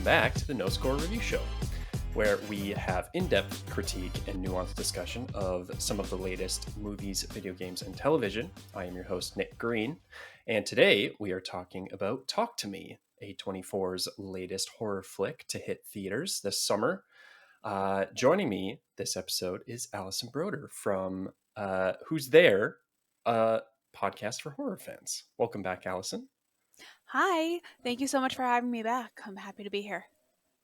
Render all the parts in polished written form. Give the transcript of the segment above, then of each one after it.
back to the No Score Review Show, where we have in-depth critique and nuanced discussion of some of the latest movies, video games, and television. I am your host, Nick Green, and today we are talking about Talk to Me, A24's latest horror flick to hit theaters this summer. Joining me this episode is Allison Broder from Who's There, a podcast for horror fans. Welcome back, Allison. Hi, thank you so much for having me back. I'm happy to be here.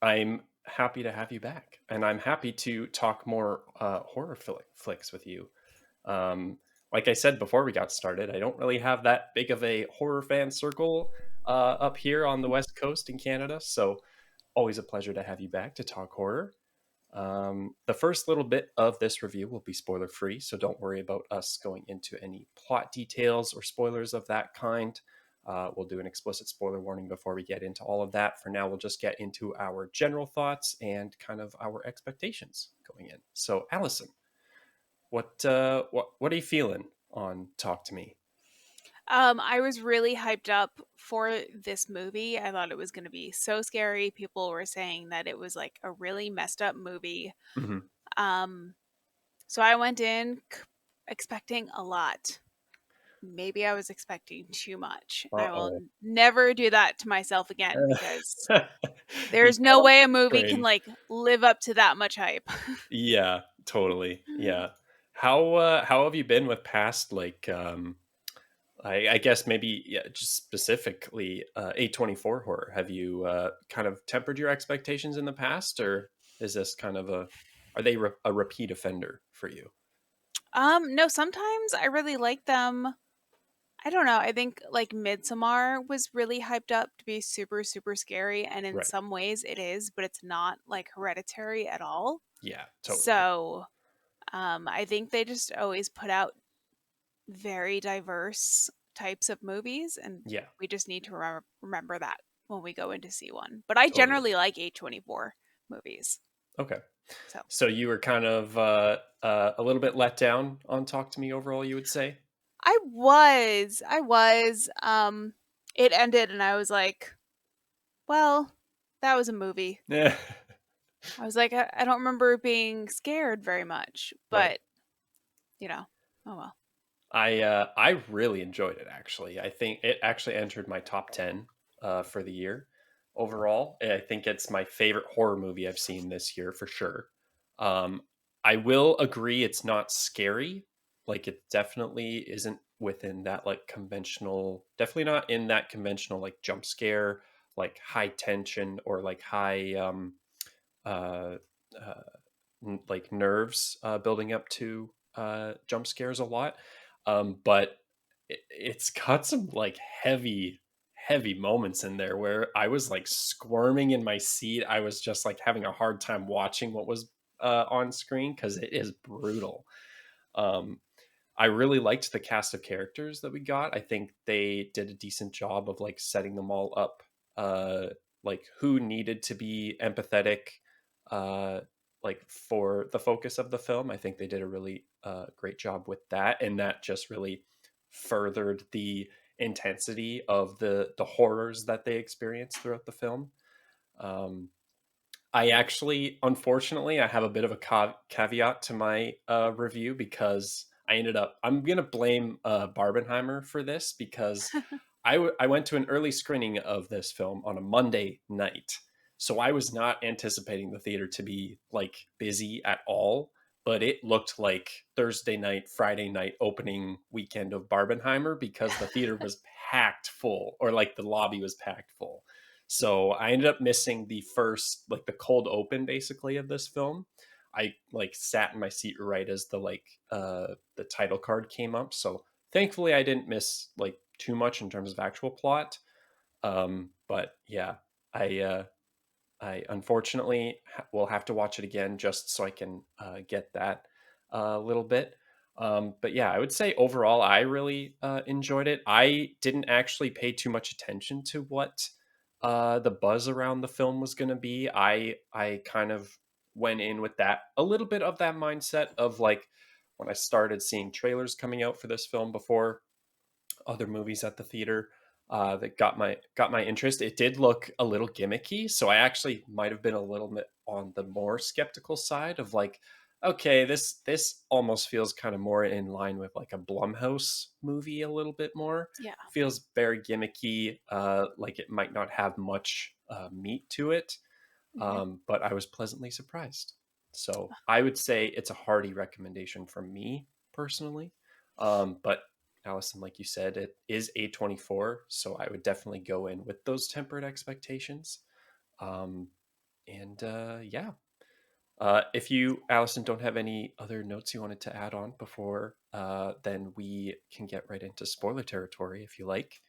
I'm happy to have you back, and I'm happy to talk more horror flicks with you. Like I said before we got started, I don't really have that big of a horror fan circle up here on the West Coast in Canada, so always a pleasure to have you back to talk horror. The first little bit of this review will be spoiler free, so don't worry about us going into any plot details or spoilers of that kind. We'll do an explicit spoiler warning before we get into all of that. For now, we'll just get into our general thoughts and kind of our expectations going in. So, Allison, what are you feeling on Talk to Me? I was really hyped up for this movie. I thought it was going to be so scary. People were saying that it was like a really messed up movie. Mm-hmm. Um, so I went in expecting a lot. Maybe I was expecting too much. I will Uh-oh. never do that to myself again because You there's no gotta way a movie can refrain. like live up to that much hype. Yeah, totally. Yeah. How have you been with past I guess maybe just specifically A24 horror? Have you kind of tempered your expectations in the past, or is this kind of are they a repeat offender for you? No, sometimes I really like them. I don't know. I think like Midsommar was really hyped up to be super, super scary. And in Right. some ways it is, but it's not like Hereditary at all. Yeah, totally. So I think they just always put out very diverse types of movies. And Yeah, we just need to remember that when we go in to see one. But I totally. generally like A24 movies. Okay. So So you were kind of a little bit let down on Talk to Me overall, you would say? I was. It ended and I was like, well, that was a movie. Yeah. I was like, I don't remember being scared very much, Right. but you know, oh well. I really enjoyed it actually. I think it actually entered my top 10 for the year overall. I think it's my favorite horror movie I've seen this year for sure. Um, I will agree it's not scary. Like it definitely isn't within that like conventional, definitely not in that conventional like jump scare, like high tension or like high uh, uh, like nerves building up to jump scares a lot. But it's got some like heavy moments in there where I was like squirming in my seat. I was just like having a hard time watching what was on screen because it is brutal. Um, I really liked the cast of characters that we got. I think they did a decent job of like setting them all up, like who needed to be empathetic, uh, like for the focus of the film. I think they did a really great job with that, and that just really furthered the intensity of the horrors that they experienced throughout the film. Um, I actually, unfortunately, I have a bit of a caveat to my review because I'm going to blame Barbenheimer for this because I went to an early screening of this film on a Monday night. So I was not anticipating the theater to be like busy at all, but it looked like Thursday night, Friday night opening weekend of Barbenheimer because the theater was packed full, or like the lobby was packed full. So I ended up missing the first, like the cold open basically of this film. I like sat in my seat right as the title card came up. So thankfully I didn't miss like too much in terms of actual plot. But yeah, I I unfortunately will have to watch it again just so I can get that a little bit. But yeah, I would say overall I really enjoyed it. I didn't actually pay too much attention to what the buzz around the film was going to be. I kind of went in with that a little bit of that mindset of like when I started seeing trailers coming out for this film before other movies at the theater. that got my interest. It did look a little gimmicky, so I actually might have been a little bit on the more skeptical side of like, okay, this almost feels kind of more in line with like a Blumhouse movie a little bit more. Yeah. Feels very gimmicky, like it might not have much meat to it, Hmm. but I was pleasantly surprised. So I would say it's a hearty recommendation from me personally. But Allison, like you said, it is A24, so I would definitely go in with those tempered expectations. Um, and yeah, if you, Allison, don't have any other notes you wanted to add on before, then we can get right into spoiler territory if you like.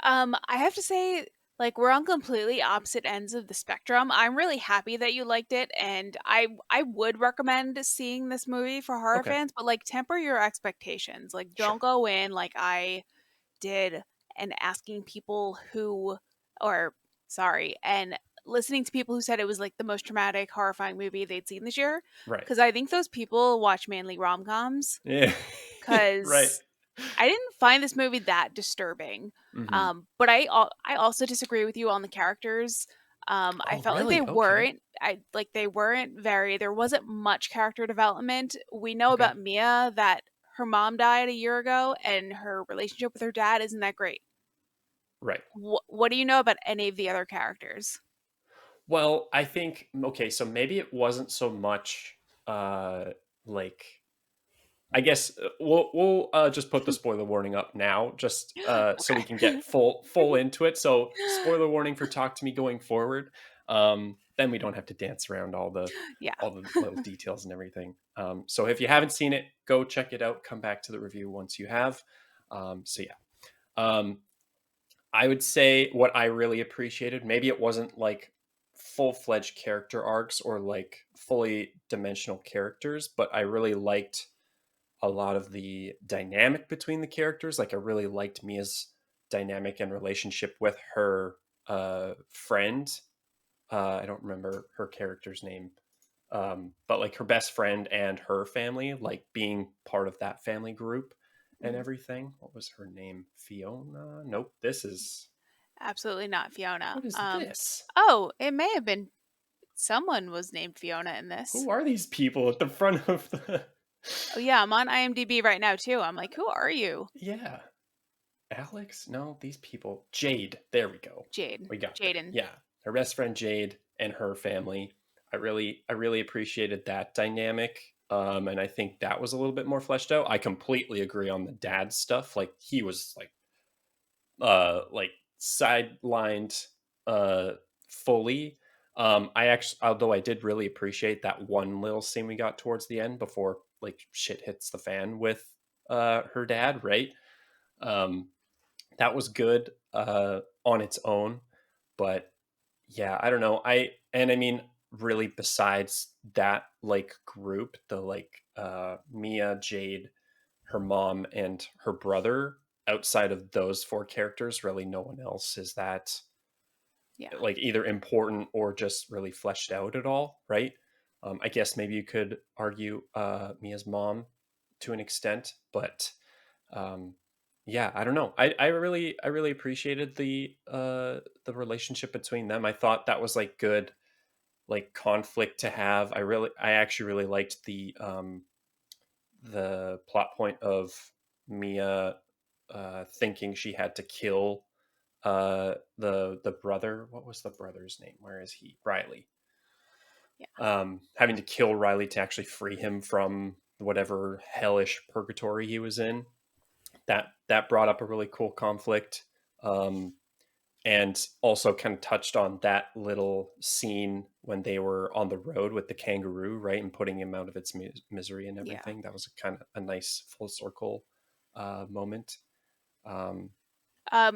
I have to say, like, we're on completely opposite ends of the spectrum. I'm really happy that you liked it, and I would recommend seeing this movie for horror Okay, fans, but like temper your expectations. Like, sure. don't go in like I did and asking people who or sorry, and listening to people who said it was like the most traumatic, horrifying movie they'd seen this year. Right. Because I think those people watch mainly rom-coms. Yeah. Right. Because I didn't find this movie that disturbing, Hmm. but I also disagree with you on the characters. I Oh, felt like really? Okay. they weren't very. There wasn't much character development. We know Okay. about Mia that her mom died a year ago, and her relationship with her dad isn't that great. Right. What do you know about any of the other characters? Well, I think okay, so maybe it wasn't so much uh like I guess we'll just put the spoiler warning up now, just so we Okay. can get full into it. So spoiler warning for Talk to Me going forward. Then we don't have to dance around Yeah. all the little details and everything. So if you haven't seen it, go check it out. Come back to the review once you have. So yeah. Um, I would say what I really appreciated, maybe it wasn't like full-fledged character arcs or like fully dimensional characters, but I really liked a lot of the dynamic between the characters. Like I really liked Mia's dynamic and relationship with her friend. I don't remember her character's name, but like her best friend and her family, like being part of that family group and Mhm. everything. What was her name? Fiona? Nope. This is Absolutely not Fiona. what is this? Oh, it may have been someone was named Fiona in this. Who are these people at the front of the? Oh yeah, I'm on IMDb right now too. I'm like, who are you? Yeah, Alex? No, these people. Jade. There we go. Jade. We got there. Jaden. Yeah, her best friend Jade and her family. I really appreciated that dynamic. And I think that was a little bit more fleshed out. I completely agree on the dad stuff. Like he was like sidelined uh fully. I actually, although I did really appreciate that one little scene we got towards the end before like shit hits the fan with her dad, right? Um that was good on its own, but yeah, I don't know. I mean really besides that like group, the like Mia, Jade, her mom and her brother, outside of those four characters, really no one else is that Yeah. like either important or just really fleshed out at all, right? I guess maybe you could argue Mia's mom to an extent, but um, yeah, I don't know. I really appreciated the relationship between them. I thought that was like good like conflict to have. I actually really liked the plot point of Mia thinking she had to kill the brother. What was the brother's name? Where is he? Riley. Yeah. Having to kill Riley to actually free him from whatever hellish purgatory he was in. That brought up a really cool conflict. And also kind of touched on that little scene when they were on the road with the kangaroo, right, and putting him out of its misery and Yeah. everything. That was a kind of a nice full circle moment. Um,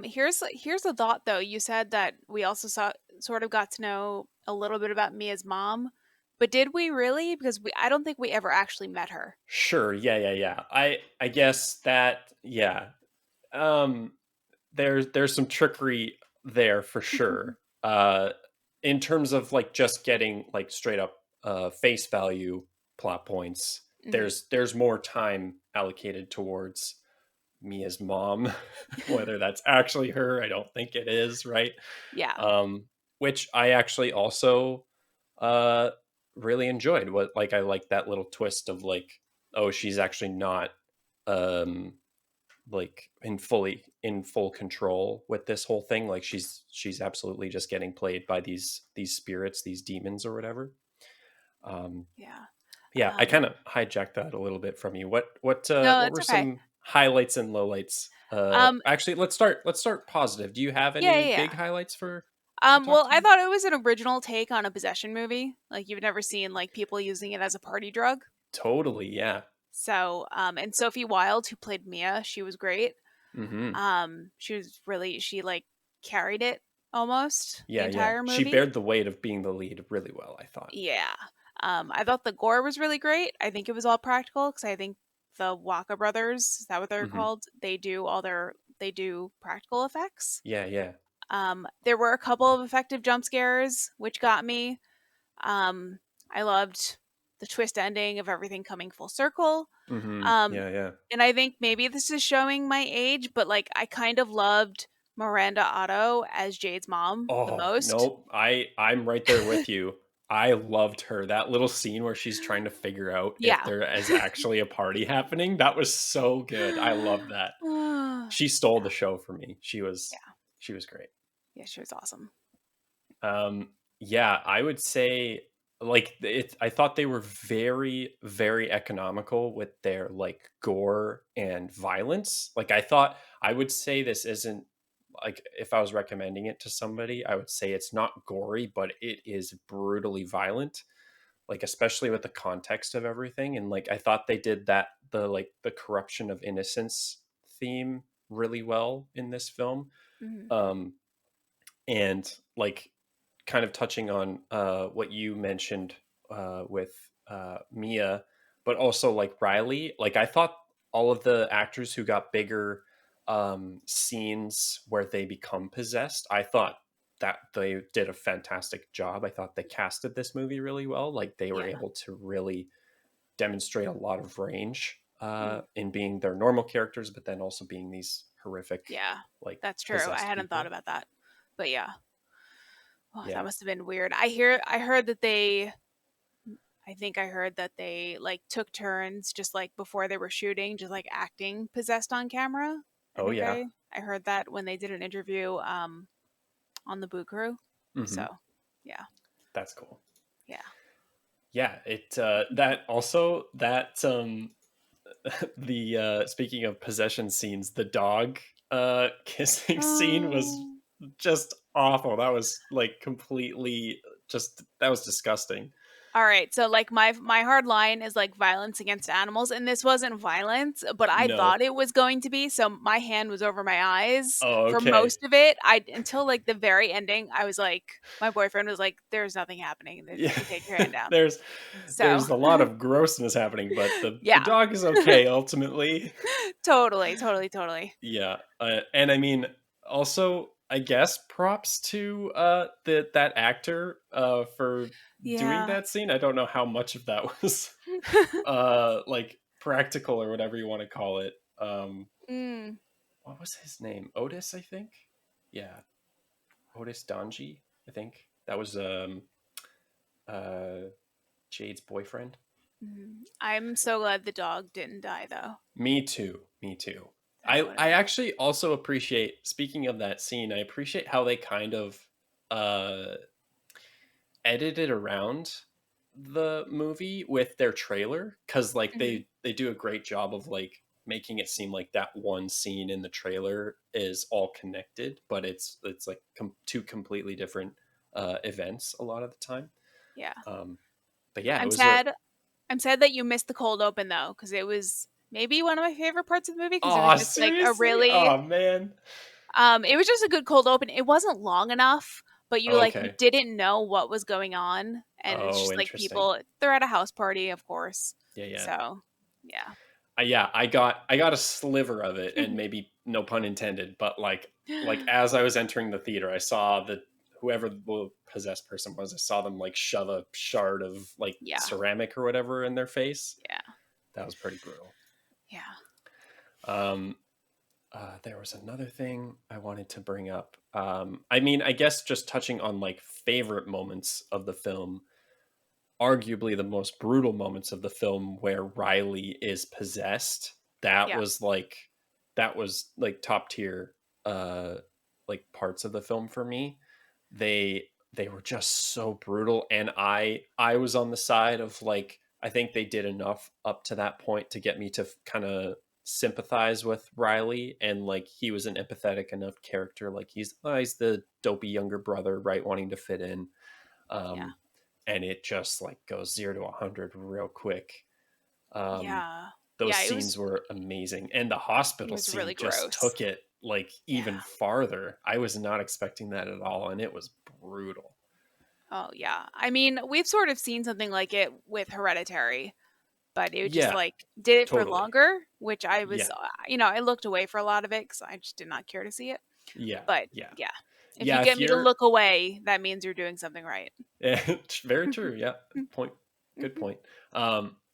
Here's a thought though. You said that we also saw sort of got to know a little bit about Mia's mom, but did we really? Because I don't think we ever actually met her. sure, yeah. I guess that yeah. Um, there's some trickery there for sure. In terms of like just getting like straight up face value plot points, Hmm. there's more time allocated towards Mia's mom, whether that's actually her. I don't think it is, right? Yeah. Um, which I actually also uh really enjoyed. What like I like that little twist of like, oh, she's actually not um like in full control with this whole thing. Like she's absolutely just getting played by these spirits, these demons or whatever. Um, Yeah. yeah, I Um, kind of hijacked that a little bit from you. no, What it's were okay. some highlights and lowlights? Um, Actually, let's start positive. Do you have yeah, any yeah, big yeah. highlights for to talk Well, to I me? thought it was an original take on a possession movie. Like you've never seen like people using it as a party drug. Totally, yeah. So, and Sophie Wilde, who played Mia, she was great. Mm-hmm. She was really she like carried it almost the Yeah, yeah. entire She movie. bared the weight of being the lead really well, I thought. Yeah. I thought the gore was really great. I think it was all practical because I think the Waka brothers, is that what they're Mm-hmm. called? They do practical effects. Yeah, yeah. There were a couple of effective jump scares, which got me. Um, I loved the twist ending of everything coming full circle. Mm-hmm. Um, Yeah, yeah. and I think maybe this is showing my age, but like I kind of loved Miranda Otto as Jade's mom the Oh, most. nope. I'm right there with you. I loved her. That little scene where she's trying to figure out if Yeah. there is actually a party happening. That was so good. I love that. She stole the Yeah. show for me. Yeah. She was great. Yeah, she was awesome. Yeah, I would say like I thought they were very, very economical with their like gore and violence. Like I thought I would say this isn't like if I was recommending it to somebody, I would say it's not gory, but it is brutally violent. Like especially with the context of everything. And like I thought they did that the corruption of innocence theme really well in this film. Hmm. Um and like kind of touching on what you mentioned with Mia, but also like Riley. Like I thought all of the actors who got bigger scenes where they become possessed, I thought that they did a fantastic job. I thought they casted this movie really well. Like they were Yeah. able to really demonstrate a lot of range Mm. in being their normal characters, but then also being these horrific, Yeah. like That's true. I possessed hadn't thought people. about that. But yeah. Oh, that Yeah. must have been weird. I heard that I think I heard that they like took turns just like before they were shooting, just like acting possessed on camera. I Oh think yeah. I heard that when they did an interview on the Boo Crew. So, Hmm. yeah. That's cool. Yeah. Yeah, it that also that the speaking of possession scenes, the dog kissing scene was Oh. just awful. That was like completely just that was disgusting. All right, so like my hard line is like violence against animals, and this wasn't violence, but I No. thought it was going to be. So my hand was over my eyes Oh, for okay. most of it. I until like the very ending, I was like, my boyfriend was like, "There's nothing happening. Yeah. You take your hand down." there's So there's a lot of grossness happening, but the yeah, dog is okay ultimately. totally, totally, totally. Yeah, and I mean, also, I guess props to that actor for doing Yeah. that scene. I don't know how much of that was like practical or whatever you want to call it. Mm. What was his name? Otis, I think. Yeah, Otis Donji. I think that was uh Jade's boyfriend. Mhm. I'm so glad the dog didn't die though. Me too. Me too. That would have I been. actually also appreciate, speaking of that scene, I appreciate how they kind of uh edited around the movie with their trailer, cuz like Mhm. they do a great job of like making it seem like that one scene in the trailer is all connected, but it's like two completely different events a lot of the time. Yeah. Um but yeah, it I'm was a sad. I'm sad that you missed the cold open though, because it was maybe one of my favorite parts of the movie because it was Oh, just like a seriously? really Oh man. it was just a good cold open. It wasn't long enough, but you like you Okay. didn't know what was going on. And it's Oh, just like interesting. they're at a house party, of course. Yeah, yeah. So yeah. Yeah, I got a sliver of it, and maybe no pun intended, but like as I was entering the theater, I saw that whoever the possessed person was, I saw them like shove a shard of like Yeah. ceramic or whatever in their face. Yeah. That was pretty brutal. Yeah. Um, There was another thing I wanted to bring up. I mean, I guess just touching on like favorite moments of the film, arguably the most brutal moments of the film where Riley is possessed. That Yeah. was like that was like top tier uh like parts of the film for me. They were just so brutal, and I was on the side of like I think they did enough up to that point to get me to kind of sympathize with Riley, and like he was an empathetic enough character, like he's the dopey younger brother, right, wanting to fit in. Yeah. um and it just like goes 0 to 100 real quick. Um, Yeah. those Yeah, scenes were amazing, and the it hospital was really scene just gross. took it like even Yeah. farther. I was not expecting that at all, and it was brutal. Oh, yeah. I mean, we've sort of seen something like it with Hereditary, but it just Yeah, like did it for totally. longer, which I was, Yeah, I looked away for a lot of it because I just did not care to see it. yeah, But yeah, yeah, if you yeah. If get me to you're look away, that means you're doing something right. very true. Yeah, point. Good point.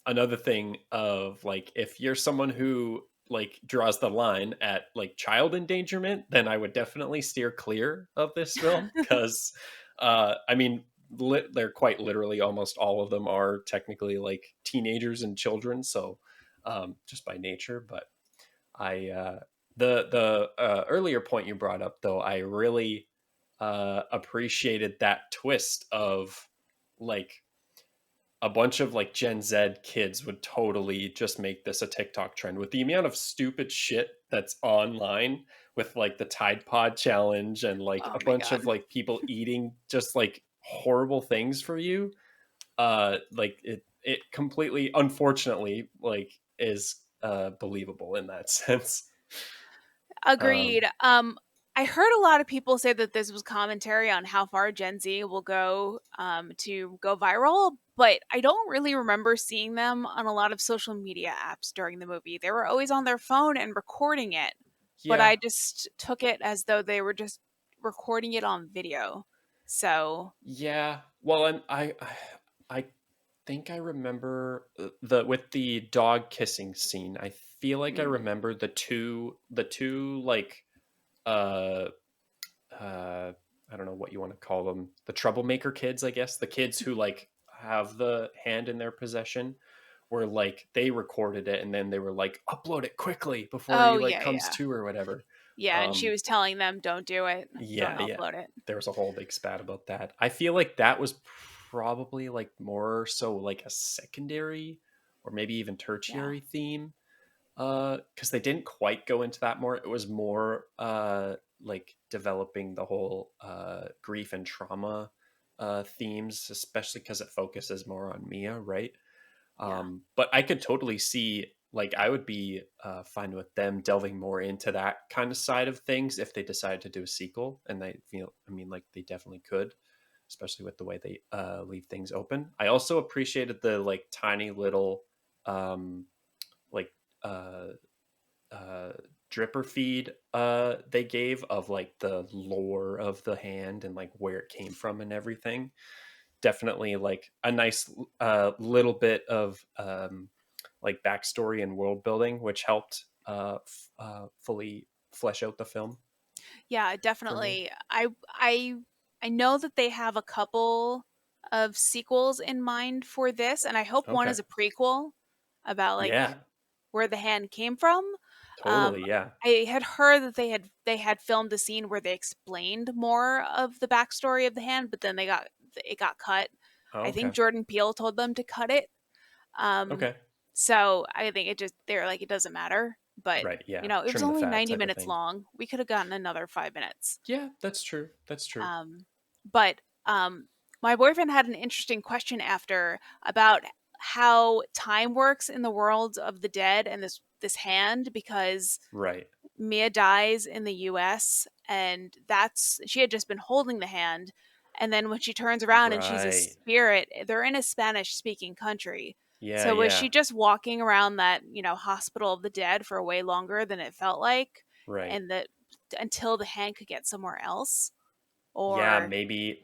Another thing of like if you're someone who like draws the line at like child endangerment, then I would definitely steer clear of this film because I mean they're quite literally almost all of them are technically like teenagers and children, so just by nature. But I the earlier point you brought up though, I really appreciated that twist of like a bunch of like Gen Z kids would totally just make this a TikTok trend with the amount of stupid shit that's online with like the Tide Pod challenge and like Oh a my bunch god. of like people eating just like horrible things for you. Like it completely unfortunately like is believable in that sense. Um Agreed. I heard a lot of people say that this was commentary on how far Gen Z will go to go viral, but I don't really remember seeing them on a lot of social media apps during the movie. They were always on their phone and recording it, but yeah. I just took it as though they were just recording it on video. So, Yeah. Well, and I think I remember the with the dog kissing scene. I feel like I mm, remember the two like uh uh I don't know what you want to call them. The troublemaker kids, I guess. The kids who like have the hand in their possession were like they recorded it and then they were like upload it quickly before oh he like yeah, comes yeah. to or whatever. Yeah, and she Um was telling them don't do it. Don't yeah, yeah. upload it. There was a whole big spat about that. I feel like that was probably like more so like a secondary or maybe even Yeah. tertiary theme. Because they didn't quite go into that more. It was more like developing the whole grief and trauma themes, especially because it focuses more on Mia, right? Yeah. But I could totally see, like, I would be fine with them delving more into that kind of side of things if they decide to do a sequel. And they feel, I mean, like, they definitely could, especially with the way they leave things open. I also appreciated the, like, tiny little, um, like, uh, uh, dripper feed they gave of, like, the lore of the hand and, like, where it came from and everything. Definitely like a nice little bit of like backstory and world building, which helped fully flesh out the film Yeah, for me. definitely. I know that they have a couple of sequels in mind for this, and I hope one Okay. is a prequel about like Yeah. where the hand came from. Um, Totally. Yeah. I had heard that they had filmed a scene where they explained more of the backstory of the hand, but then it got cut. Oh, I think okay. Jordan Peele told them to cut it. Um, Okay. so I think they're like it doesn't matter. But Right. Yeah. it was Trim the only fat 90 type of minutes thing. long. We could have gotten another 5 minutes. Yeah, that's true. That's true. Um, but my boyfriend had an interesting question after about how time works in the world of the dead and this hand because Right. Mia dies in the US and that's she had just been holding the hand and then when she turns around and she's a Right. spirit, they're in a Spanish speaking country. Yeah. So was she Yeah. just walking around that, hospital of the dead for way longer than it felt like Right. and that until the hand could get somewhere else? Yeah. Or Maybe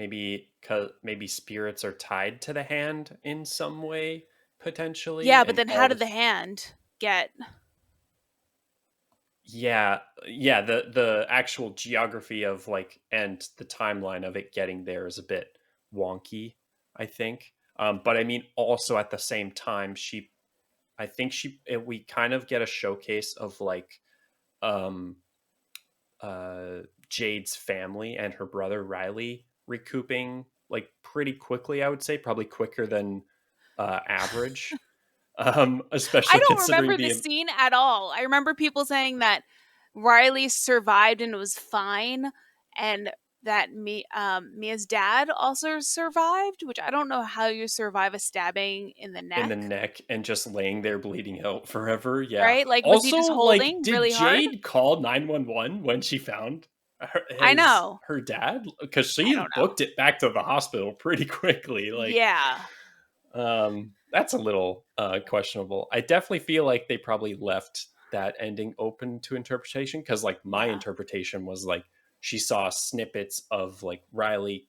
spirits are tied to the hand in some way potentially, yeah, but and then how all did the the hand get Yeah, yeah, the actual geography of like and the timeline of it getting there is a bit wonky, I think. But I mean, also at the same time, I think we kind of get a showcase of like um uh Jade's family and her brother Riley recouping like pretty quickly, I would say, probably quicker than average. I Especially don't considering remember this the scene at all. I remember people saying that Riley survived and was fine, and that Mia's dad also survived, which I don't know how you survive a stabbing in the in the neck, neck and just laying there bleeding out forever. Yeah. right? Like, was he Also, just like, holding did really hard? Jade call 911 when she found I know. her dad? Because I she don't know. booked it back to the hospital pretty quickly. Like, Yeah. that's a little questionable. I definitely feel like they probably left that ending open to interpretation because, like, my Yeah. interpretation was like she saw snippets of like Riley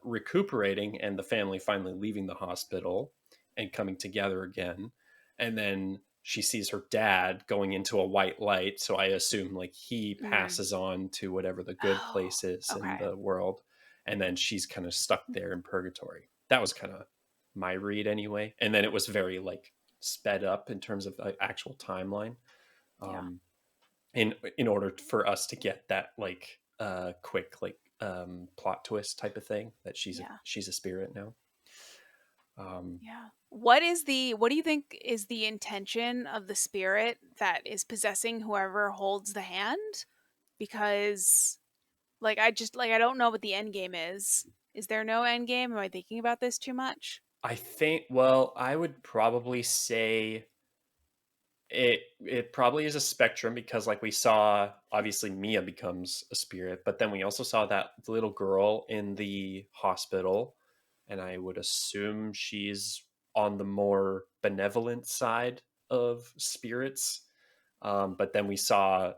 recuperating and the family finally leaving the hospital and coming together again. And then she sees her dad going into a white light. So I assume like he Mm. passes on to whatever the good Oh, place is in okay. the world. And then she's kind of stuck there in purgatory. That was kind of my read anyway. And then it was very like sped up in terms of the actual timeline. Yeah. Um, in order for us to get that like quick like plot twist type of thing that Yeah. she's a spirit now. um Yeah. What do you think is the intention of the spirit that is possessing whoever holds the hand? Because I don't know what the end game is. Is there no end game? Am I thinking about this too much? I think, well, I would probably say it probably is a spectrum because like we saw obviously Mia becomes a spirit, but then we also saw that little girl in the hospital, and I would assume she's on the more benevolent side of spirits. But then we saw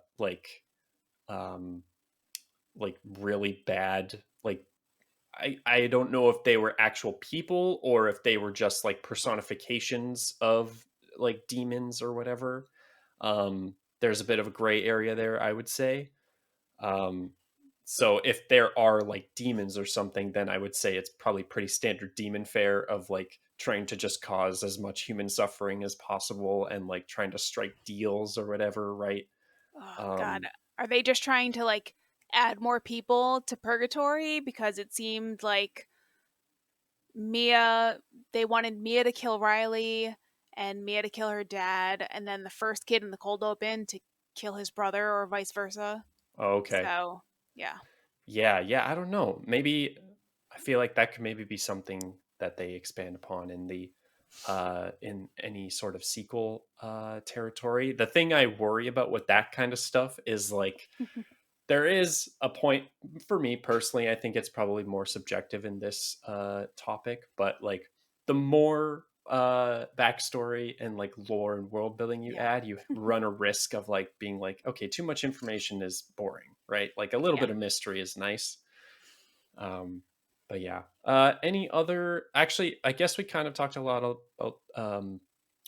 um like really bad like I don't know if they were actual people or if they were just like personifications of like demons or whatever. There's a bit of a gray area there, I would say. Um, so if there are like demons or something, then I would say it's probably pretty standard demon fare of like trying to just cause as much human suffering as possible and like trying to strike deals or whatever, right? Oh god. Um, Are they just trying to add more people to purgatory because it seemed like Mia they wanted Mia to kill Riley and Mia to kill her dad and then the first kid in the cold open to kill his brother or vice versa. okay. So, yeah. Yeah, yeah, I don't know. Maybe I feel like that could maybe be something that they expand upon in any sort of sequel territory. The thing I worry about with that kind of stuff is like there is a point for me personally, I think it's probably more subjective in this topic, but like the more backstory and like lore and world building you Yeah. add, you run a risk of like being like, okay, too much information is boring, right? Like a little Yeah. bit of mystery is nice. um but yeah, any other, actually I guess we kind of talked a lot about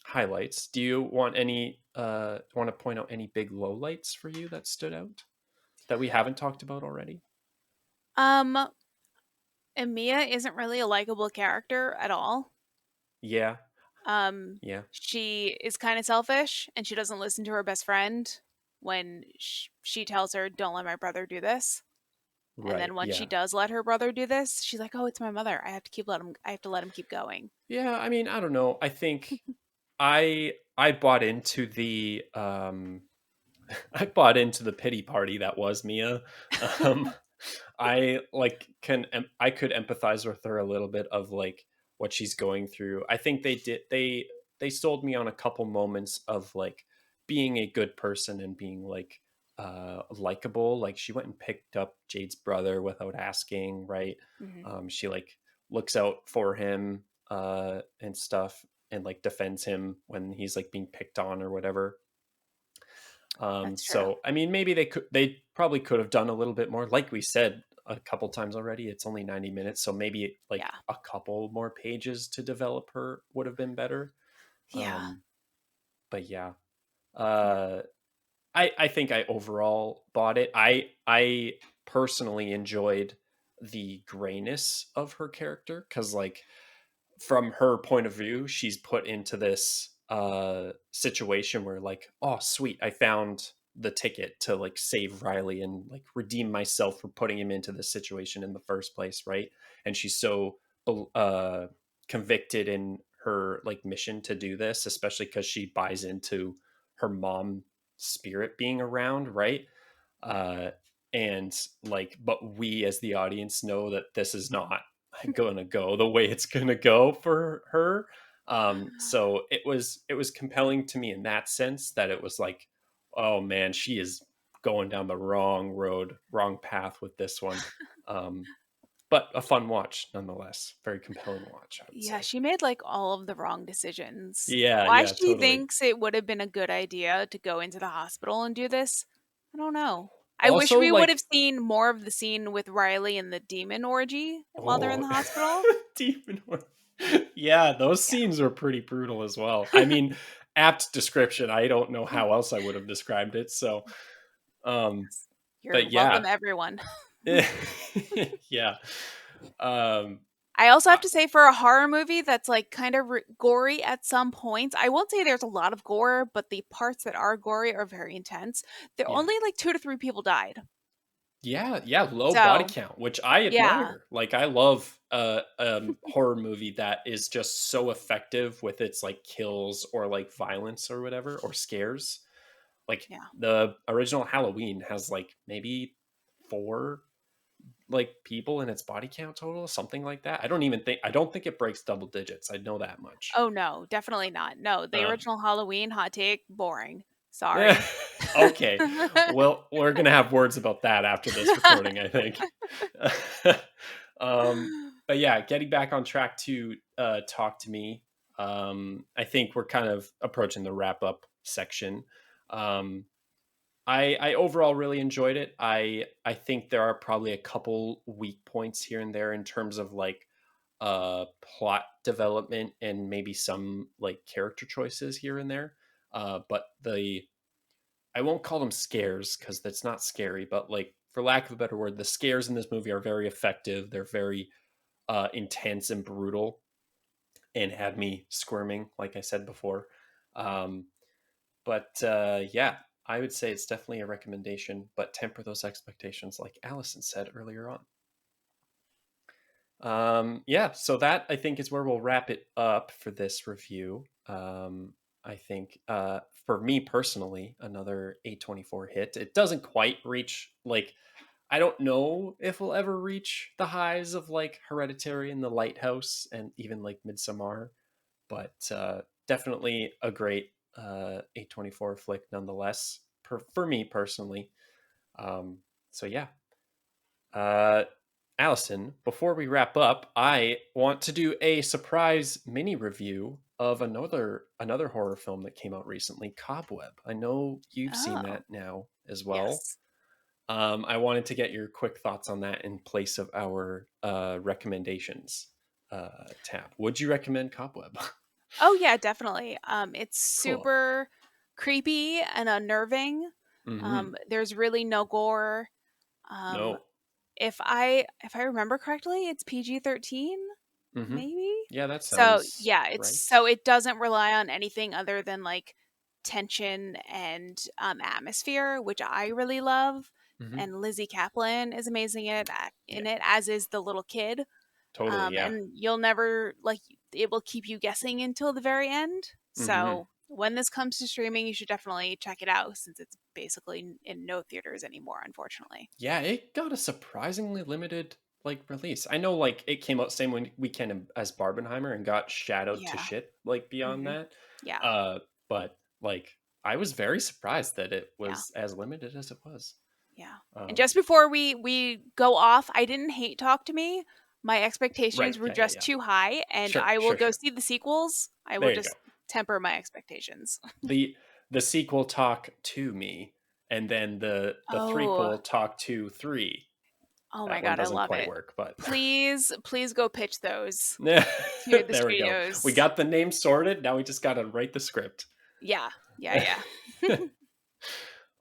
highlights. Do you want any want to point out any big lowlights for you that stood out that we haven't talked about already? Um and Mia isn't really a likable character at all. Yeah, Um, yeah, she is kind of selfish and she doesn't listen to her best friend when she tells her, "Don't let my brother do this." And right, then when she yeah. does let her brother do this, she's like, "Oh, it's my mother. I have to let him keep going." Yeah, I mean, I don't know. I think I bought into the I bought into the pity party that was Mia. Um I like I could empathize with her a little bit of like what she's going through. I think they sold me on a couple moments of like being a good person and being like likable. Like she went and picked up Jade's brother without asking, right? Hmm. She like looks out for him and stuff and like defends him when he's like being picked on or whatever. That's true. So I mean, maybe they probably could have done a little bit more. Like we said a couple times already, it's only 90 minutes, so maybe like Yeah. a couple more pages to develop her would have been better. Yeah. Um, but yeah, Yeah. uh, I think I overall bought it. I personally enjoyed the grayness of her character, because like from her point of view, she's put into this situation where like, oh sweet, I found the ticket to like save Riley and like redeem myself for putting him into this situation in the first place, right? And she's so uh convicted in her like mission to do this, especially because she buys into her mom spirit being around, right? uh and like, but we as the audience know that this is not gonna go the way it's gonna go for her. So it was compelling to me in that sense, that it was like, oh man, she is going down the wrong road, wrong path with this one. um but a fun watch nonetheless, very compelling watch, I would Yeah, say. she made like all of the wrong decisions. Yeah, Why yeah, she totally. thinks it would have been a good idea to go into the hospital and do this, I don't know. I wish Also, we would have like, seen more of the scene with Riley and the demon orgy while they're in oh, the hospital. demon one. Yeah, those Yeah. scenes were pretty brutal as well. I mean, apt description. I don't know how else I would have described it. So, um, Yes. You're but yeah, welcome, everyone. yeah. Um, I also have I, to say, for a horror movie that's like kind of gory at some points, I won't say there's a lot of gore, but the parts that are gory are very intense. There yeah, only like 2 to 3 people died. yeah, yeah. Low body So, count, which I yeah. admire. Like, I love horror movie that is just so effective with its like kills or like violence or whatever, or scares. Like Yeah. the original Halloween has like maybe four like people in its body count total, something like that. I don't think it breaks double digits. I know that much. Oh, no, definitely not. No, the Um original Halloween, hot take, boring. Sorry. okay. Well, we're gonna have words about that after this recording, I think. um but yeah, getting back on track to talk to me. I think we're kind of approaching the wrap up section. um I overall really enjoyed it. I think there are probably a couple weak points here and there in terms of like plot development and maybe some like character choices here and there. But the I won't call them scares because that's not scary, but like for lack of a better word, the scares in this movie are very effective. They're very intense and brutal, and had me squirming, like I said before. Um, but yeah, I would say it's definitely a recommendation, but temper those expectations, like Allison said earlier on. Yeah, so that I think is where we'll wrap it up for this review. I think for me personally, another A24 hit. It doesn't quite reach like, I don't know if we'll ever reach the highs of like Hereditary and The Lighthouse and even like Midsommar, but definitely a great A24 flick nonetheless, for me personally. Um, so yeah. Uh, Allison, before we wrap up, I want to do a surprise mini review of another horror film that came out recently, Cobweb. I know you've seen Oh, that now as well. yes. I wanted to get your quick thoughts on that in place of our recommendations tab. Would you recommend Cobweb? Oh, yeah, definitely. It's Cool. super creepy and unnerving. Hmm. There's really no gore. Um, No. if I remember correctly, it's PG-13, Hmm. maybe. Yeah, that So sounds yeah, right. it doesn't rely on anything other than like tension and atmosphere, which I really love. Hmm. And Lizzie Kaplan is amazing in Yeah, it, as is the little kid. totally. Yeah. And you'll never like it will keep you guessing until the very end. Hmm. So when this comes to streaming, you should definitely check it out since it's basically in no theaters anymore, unfortunately. Yeah, it got a surprisingly limited like release. I know like it came out same weekend as Barbenheimer and got shadowed to Yeah. shit like beyond Hmm. that. Yeah. Uh but like I was very surprised that it Yeah. was as limited as it was. Yeah. And Um just before we go off, I didn't hate Talk to Me. My right, expectations were yeah, yeah, just yeah. too high, and Sure, I will sure, go sure. see the sequels. I will There you go. just temper my expectations. The the sequel Talk to Me, and then the Oh, threequel Talk to 3. oh my That one god, I doesn't love quite it. work, but Please, please go pitch those to the there we go. We studios. got the name sorted. Now we just got to write the script. Yeah, yeah, yeah.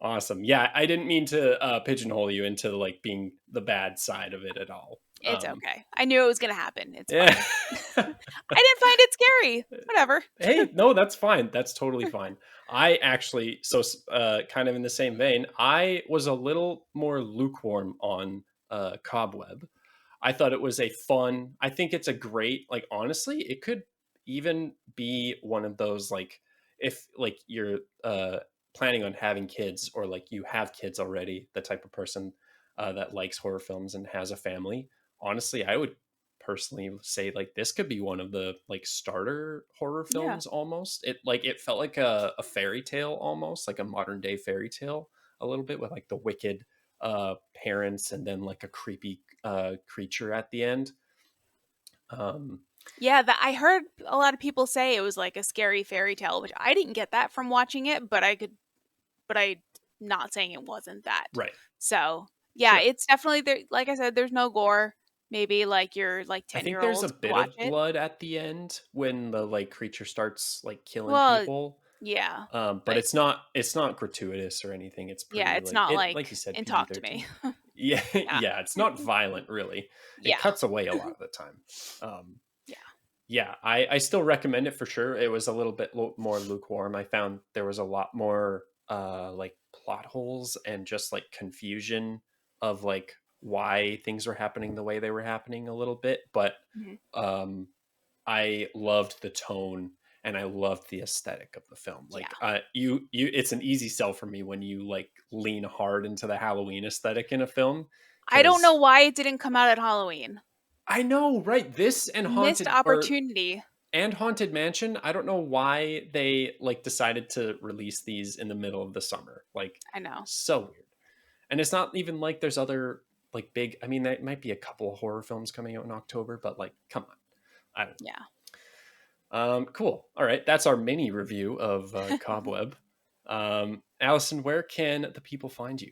Awesome. Yeah, I didn't mean to pigeonhole you into like being the bad side of it at all. It's okay. I knew it was gonna happen. It's Yeah. fine. I didn't find it scary. Whatever. Hey, no, that's fine. That's totally fine. I actually, kind of in the same vein, I was a little more lukewarm on Cobweb. I thought it was a fun. I think it's a great. Like honestly, it could even be one of those like if like you're planning on having kids or like you have kids already, the type of person that likes horror films and has a family. Honestly, I would personally say like this could be one of the like starter horror Yeah. films almost. It felt like a fairy tale almost, like a modern day fairy tale a little bit with like the wicked parents and then like a creepy creature at the end. Um, Yeah, that I heard a lot of people say it was like a scary fairy tale, which I didn't get that from watching it, but I not saying it wasn't that. right. So, yeah, Sure. it's definitely there. Like I said, there's no gore. Maybe like your like I 10 think year there's a olds could bit watch of it. blood at the end when the like creature starts like killing Well, people. yeah, But but it's not gratuitous or anything. It's yeah, pretty it's not like you like said, and PG talk to me. 13. Yeah, Yeah. yeah. It's not violent really. It Yeah. cuts away a lot of the time. Um, Yeah. yeah, I still recommend it for sure. It was a little bit more lukewarm. I found there was a lot more like plot holes and just like confusion of like why things were happening the way they were happening a little bit. But Mhm. um, I loved the tone and I loved the aesthetic of the film. Yeah. Like it's an easy sell for me when you like lean hard into the Halloween aesthetic in a film I don't know because why it didn't come out at Halloween. I know, right? This and Missed opportunity. Haunted Mansion, I don't know why they like decided to release these in the middle of the summer. Like I know. so weird. And it's not even like there's other like big I mean there might be a couple of horror films coming out in October, but like come on. I don't Yeah. know. Cool. All right, that's our mini review of Cobweb. Allison, where can the people find you?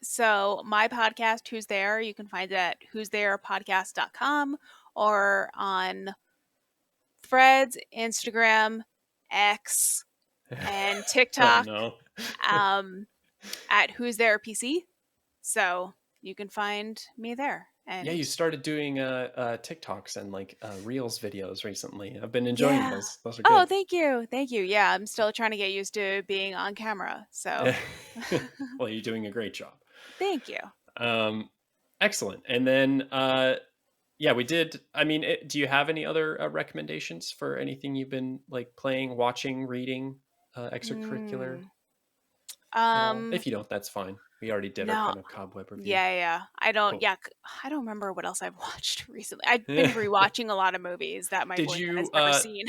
So my podcast, Who's There, you can find it at who'stherepodcast.com or on Threads, Instagram, X, and Oh TikTok, no. um, at Who's There PC. So you can find me there. Yeah, And you started doing TikToks and like Reels videos recently. I've been enjoying yeah. those. Those are Oh, good. thank you. Thank you. Yeah, I'm still trying to get used to being on camera. So Well, you're doing a great job. thank you. Um, excellent. And then, yeah, we did. I mean, do you have any other recommendations for anything you've been like playing, watching, reading, extracurricular Mm, at all? um, If you don't, that's fine. We already did our no. kind of Cobweb review. Yeah, yeah. I don't. Cool. Yeah, I don't remember what else I've watched recently. I've been rewatching a lot of movies that my Did boyfriend has you? never seen.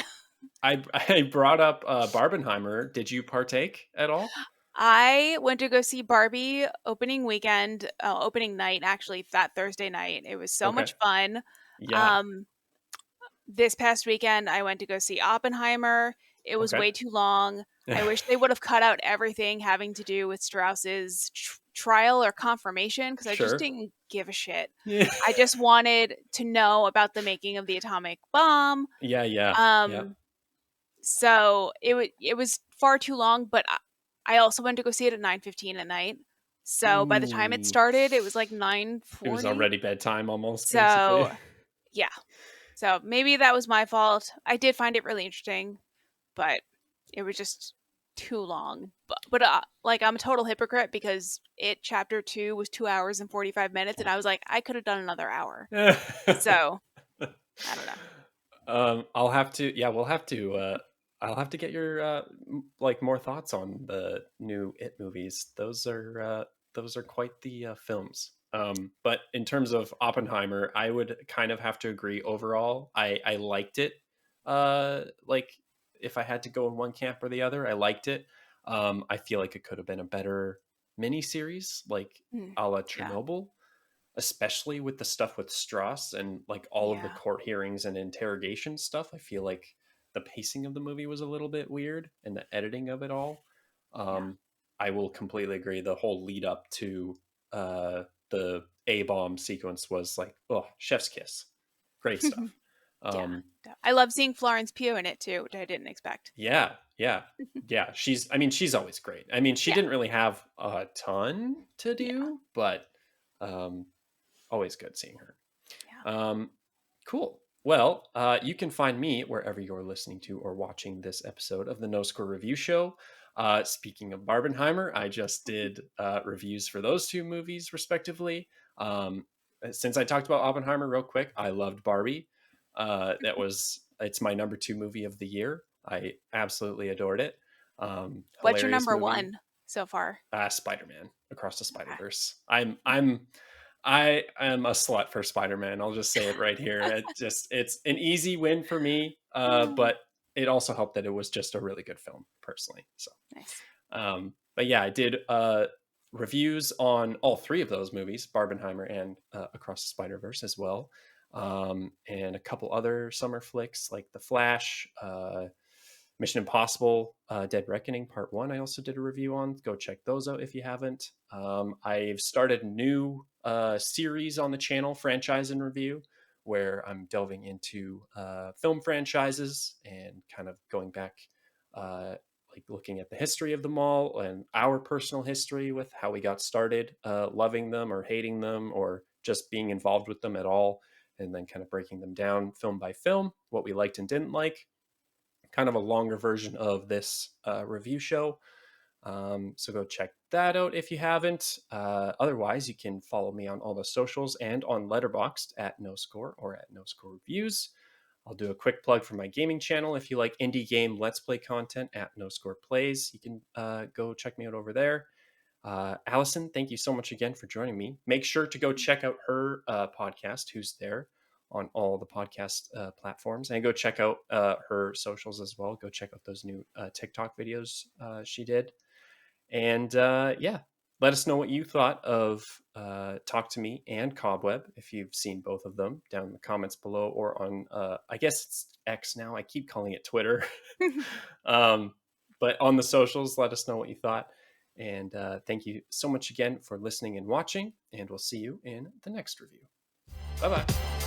I brought up Barbenheimer. Did you partake at all? I went to go see Barbie opening weekend, opening night, actually, that Thursday night. It was so Okay. much fun. Yeah. Um, this past weekend, I went to go see Oppenheimer. It was Okay. way too long. I wish they would have cut out everything having to do with Strauss's trial or confirmation because I just Sure. didn't give a shit. Yeah. I just wanted to know about the making of the atomic bomb. Yeah. Yeah. Yeah. Um, so it was far too long, but I also went to go see it at 9:15 at night. So by the time it Ooh. started, it was like It was 9:40. already bedtime almost, basically. So yeah, so maybe that was my fault. I did find it really interesting, but it was just too long. But like I'm a total hypocrite because it chapter 2 was 2 hours and 45 minutes and I was like I could have done another hour. So, I don't know. I'll have to. Yeah, we'll have to. I'll have to get your like more thoughts on the new It movies. Those are quite the films. But in terms of Oppenheimer, I would kind of have to agree. Overall, I liked it. Like if I had to go in one camp or the other, I liked it. I feel like it could have been a better miniseries, like Hmm. a la Yeah. Chernobyl, especially with the stuff with Strauss and like all of the Yeah. court hearings and interrogation stuff. I feel like the pacing of the movie was a little bit weird and the editing of it all. Yeah. Um, I will completely agree. The whole lead up to the A bomb sequence was like, oh, chef's kiss. Great stuff. Yeah. Um, I love seeing Florence Pugh in it too, which I didn't expect. yeah. Yeah. Yeah. She's always great. I mean, she Yeah. didn't really have a ton to Yeah. do, but um, always good seeing her. Yeah. Um, cool. Well, you can find me wherever you're listening to or watching this episode of the No Score Review Show. Speaking of Barbenheimer, I just did reviews for those two movies, respectively. Since I talked about Oppenheimer real quick, I loved Barbie. It's my number two movie of the year. I absolutely adored it. What's your Hilarious number movie. one so far? Spider-Man Across the Okay. Spider-Verse. I am a slut for Spider-Man. I'll just say it right here. It's an easy win for me, Oh, but it also helped that it was just a really good film, personally. So, nice. but yeah, I did reviews on all three of those movies, Barbenheimer and Across the Spider-Verse as well, and a couple other summer flicks like The Flash, Mission Impossible, Dead Reckoning Part 1, I also did a review on. Go check those out if you haven't. I've started a new series on the channel, Franchise and Review, where I'm delving into film franchises and kind of going back, like looking at the history of them all and our personal history with how we got started loving them or hating them or just being involved with them at all. And then kind of breaking them down film by film, what we liked and didn't like, kind of a longer version of this review show. So go check that out if you haven't. Otherwise, you can follow me on all the socials and on Letterboxd at No Score or at No Score Reviews. I'll do a quick plug for my gaming channel. If you like indie game Let's Play content at No Score Plays, you can go check me out over there. Allison, thank you so much again for joining me. Make sure to go check out her podcast, Who's There, on all the podcast platforms, and go check out her socials as well. Go check out those new TikTok videos she did. And yeah, let us know what you thought of Talk to Me and Cobweb, if you've seen both of them, down in the comments below or on, I guess it's X now. I keep calling it Twitter. um, but on the socials, let us know what you thought. And thank you so much again for listening and watching. And we'll see you in the next review. Bye bye.